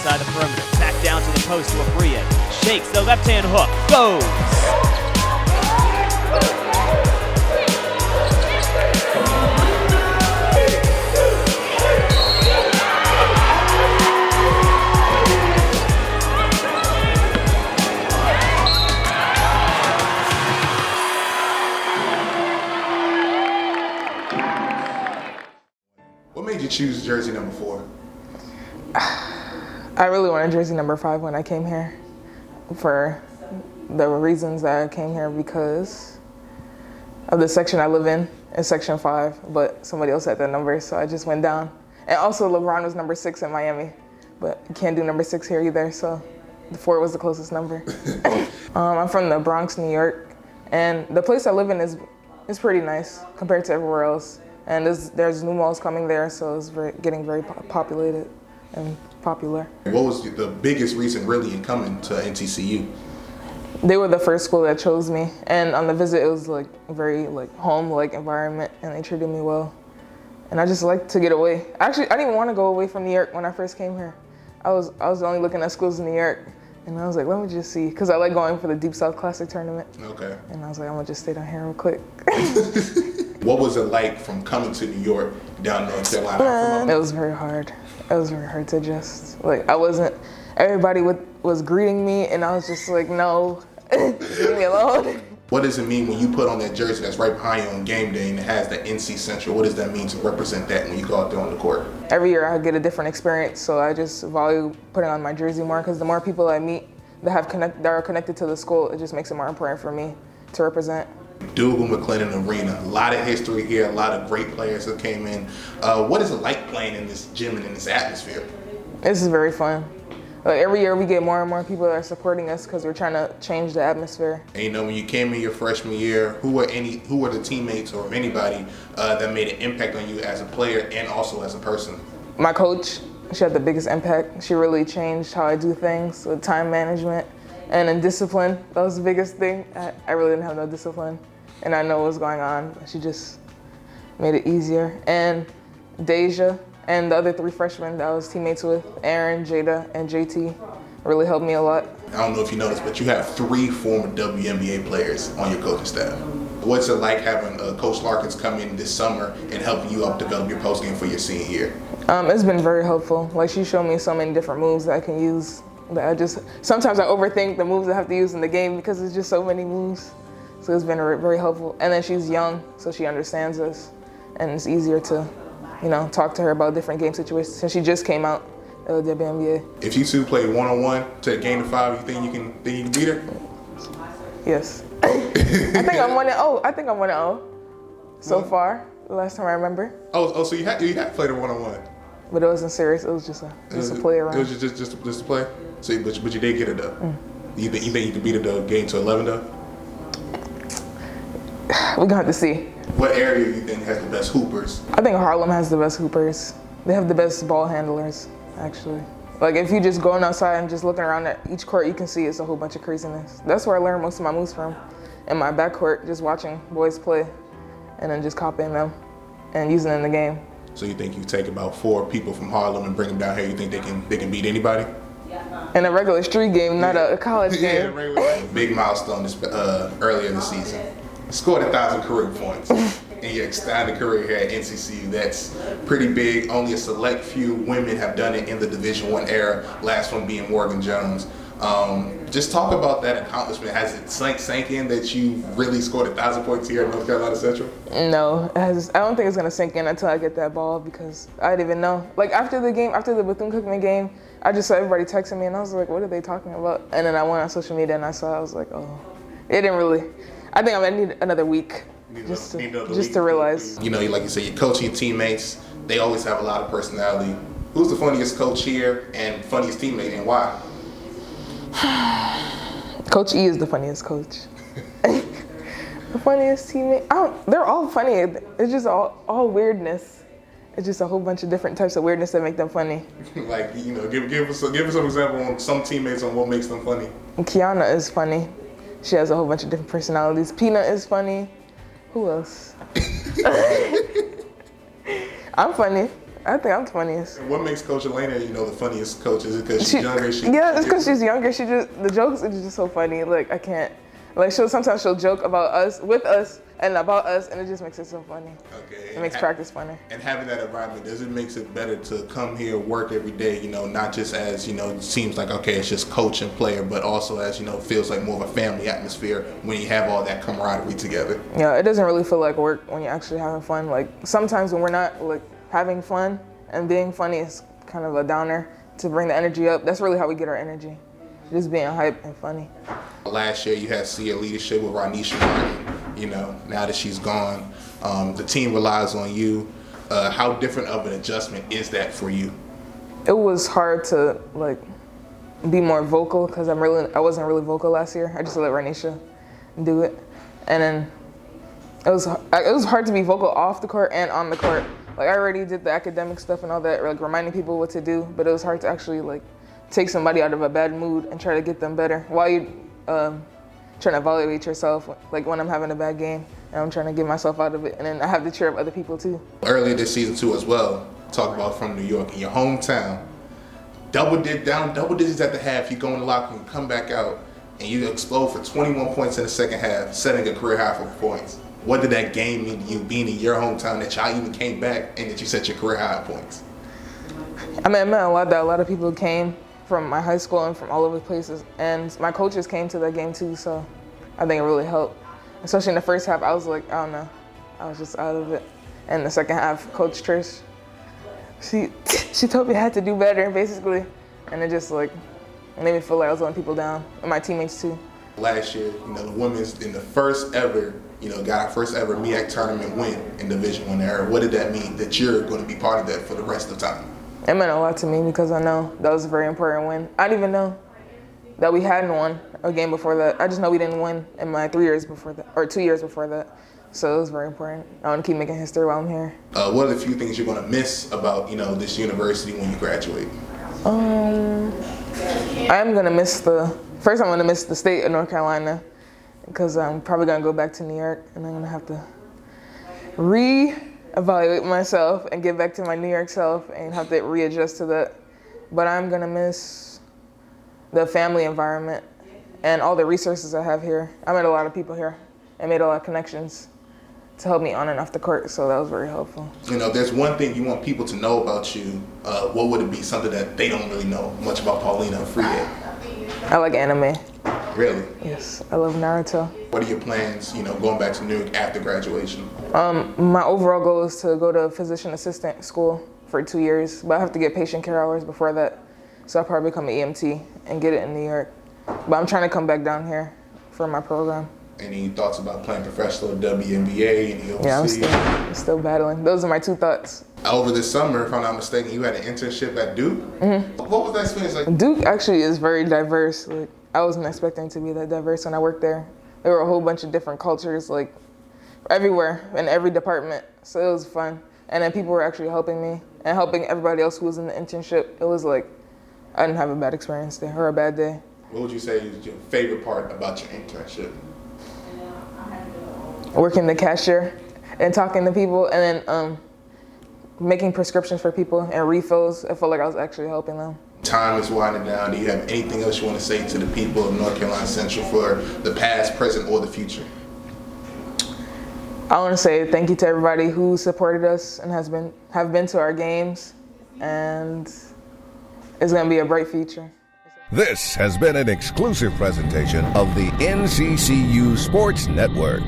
inside the perimeter. Back down to the post to Afriyie. Shakes the left-hand hook. Goes! What made you choose jersey number 4? I really wanted jersey number 5 when I came here for the reasons that I came here because of the section I live in section 5, but somebody else had that number, so I just went down. And also LeBron was number 6 in Miami, but you can't do number 6 here either, so the 4 was the closest number. I'm from the Bronx, New York, and the place I live in is pretty nice compared to everywhere else. And there's new malls coming there, so it's getting very populated and popular. What was the biggest reason really in coming to NCCU? They were the first school that chose me, and on the visit it was like very home-like environment, and they treated me well. And I just like to get away. Actually, I didn't even want to go away from New York when I first came here. I was only looking at schools in New York, and I was like, let me just see, because I like going for the Deep South Classic tournament. Okay. And I was like, I'm gonna just stay down here real quick. What was it like from coming to New York down to North Carolina? It was very hard. It was very hard to adjust. Like everybody was greeting me, and I was just like, no, leave me alone. What does it mean when you put on that jersey that's right behind you on game day and it has the NC Central? What does that mean to represent that when you go out there on the court? Every year I get a different experience, so I just value putting on my jersey more because the more people I meet that are connected to the school, it just makes it more important for me to represent. Dougal McLennan Arena, a lot of history here, a lot of great players that came in. What is it like playing in this gym and in this atmosphere? This is very fun. Like every year we get more and more people that are supporting us because we're trying to change the atmosphere. And you know, when you came in your freshman year, who were the teammates or anybody that made an impact on you as a player and also as a person? My coach, she had the biggest impact. She really changed how I do things with time management and in discipline. That was the biggest thing. I really didn't have no discipline, and I know what was going on. She just made it easier. And Deja and the other 3 freshmen that I was teammates with, Aaron, Jada, and JT, really helped me a lot. I don't know if you noticed, but you have 3 former WNBA players on your coaching staff. What's it like having Coach Larkins come in this summer and helping you develop your postgame for your senior year? It's been very helpful. Like, she showed me so many different moves that I can use. That sometimes I overthink the moves I have to use in the game because there's just so many moves. So it's been very helpful. And then she's young, so she understands us, and it's easier to, talk to her about different game situations since she just came out of the WNBA. If you two play 1-on-1 to a game of 5, you think you can beat her? Yes. I think I'm 1-0. I think I'm 1-0 so far. The last time I remember. Oh, so you had played her 1-on-1. But it wasn't serious. It was just a play around. It was just a play. So, but you did get it though. You think you can beat the game to 11 though? We're gonna have to see. What area do you think has the best hoopers? I think Harlem has the best hoopers. They have the best ball handlers, actually. Like, if you just going outside and just looking around at each court, you can see it's a whole bunch of craziness. That's where I learned most of my moves from. In my backcourt, just watching boys play and then just copying them and using it in the game. So you think you take about 4 people from Harlem and bring them down here, you think they can beat anybody? In a regular street game, not a college game. Big milestone earlier this season. Scored 1,000 career points in your extended career here at NCCU. That's pretty big. Only a select few women have done it in the Division I era, last one being Morgan Jones. Just talk about that accomplishment. Has it sank in that you really scored 1,000 points here at North Carolina Central? No, I don't think it's gonna sink in until I get that ball because I didn't even know. Like, after the game, after the Bethune-Cookman game, I just saw everybody texting me and I was like, what are they talking about? And then I went on social media and I was like, oh, it didn't really. I think I'm gonna need another week just to realize. You know, like you say, you're coaching your teammates. They always have a lot of personality. Who's the funniest coach here and funniest teammate, and why? Coach E is the funniest coach. The funniest teammate? They're all funny. It's just all weirdness. It's just a whole bunch of different types of weirdness that make them funny. Like, give us some example on some teammates on what makes them funny. Kiana is funny. She has a whole bunch of different personalities. Peanut is funny. Who else? I'm funny. I think I'm the funniest. What makes Coach Elena, the funniest coach? Is it because she's younger? Yeah, it's because she's younger. The jokes are just so funny. Like, I can't. Like, sometimes she'll joke about us, with us, and about us, and it just makes it so funny. Okay. It makes practice funner. And having that environment, does it makes it better to come here, work every day, not just as, it seems like, okay, it's just coach and player, but also as, feels like more of a family atmosphere when you have all that camaraderie together? Yeah, it doesn't really feel like work when you're actually having fun. Like, sometimes when we're not, like, having fun and being funny is kind of a downer to bring the energy up. That's really how we get our energy. Just being hype and funny. Last year you had senior leadership with Ronisha Martin. Now that she's gone, the team relies on you. How different of an adjustment is that for you? It was hard to be more vocal because I wasn't really vocal last year. I just let Ronisha do it, and then it was hard to be vocal off the court and on the court. Like, I already did the academic stuff and all that, like reminding people what to do, but it was hard to actually take somebody out of a bad mood and try to get them better while you trying to evaluate yourself. Like, when I'm having a bad game and I'm trying to get myself out of it, and then I have to cheer up other people too. Earlier this season too as well, talk about from New York, in your hometown, double digits at the half, you go in the locker room, come back out, and you explode for 21 points in the second half, setting a career high for points. What did that game mean to you, being in your hometown, that y'all even came back and that you set your career high points? I mean, it meant a lot that a lot of people came from my high school and from all over the places, and my coaches came to that game too, so I think it really helped. Especially in the first half, I was like, I don't know, I was just out of it. And the second half, Coach Trish, she told me I had to do better, basically, and it just made me feel like I was letting people down, and my teammates too. Last year, the women's in the first ever, got our first ever MEAC tournament win in Division I era. What did that mean that you're going to be part of that for the rest of the time? It meant a lot to me because I know that was a very important win. I didn't even know that we hadn't won a game before that. I just know we didn't win in my 3 years before that, or 2 years before that. So it was very important. I want to keep making history while I'm here. What are the few things you're going to miss about, this university when you graduate? I'm going to miss first I'm going to miss the state of North Carolina because I'm probably going to go back to New York, and I'm going to have to evaluate myself and get back to my New York self and have to readjust to that. But I'm gonna miss the family environment and all the resources I have here. I met a lot of people here and made a lot of connections to help me on and off the court, so that was very helpful. If there's one thing you want people to know about you, what would it be? Something that they don't really know much about Paulina Afriyie? I like anime. Really? Yes, I love Naruto. What are your plans, going back to New York after graduation? My overall goal is to go to physician assistant school for 2 years, but I have to get patient care hours before that. So I'll probably become an EMT and get it in New York. But I'm trying to come back down here for my program. Any thoughts about playing professional WNBA, any overseas? Yeah, I'm still battling. Those are my 2 thoughts. Over this summer, if I'm not mistaken, you had an internship at Duke? Mm-hmm. What was that experience like? Duke actually is very diverse. I wasn't expecting to be that diverse when I worked there. There were a whole bunch of different cultures, everywhere in every department. So it was fun. And then people were actually helping me and helping everybody else who was in the internship. It was I didn't have a bad experience there or a bad day. What would you say is your favorite part about your internship? Working the cashier and talking to people, and then making prescriptions for people and refills. I felt like I was actually helping them. Time is winding down. Do you have anything else you want to say to the people of North Carolina Central for the past, present, or the future? I want to say thank you to everybody who supported us and have been to our games, and it's going to be a bright future. This has been an exclusive presentation of the NCCU Sports Network.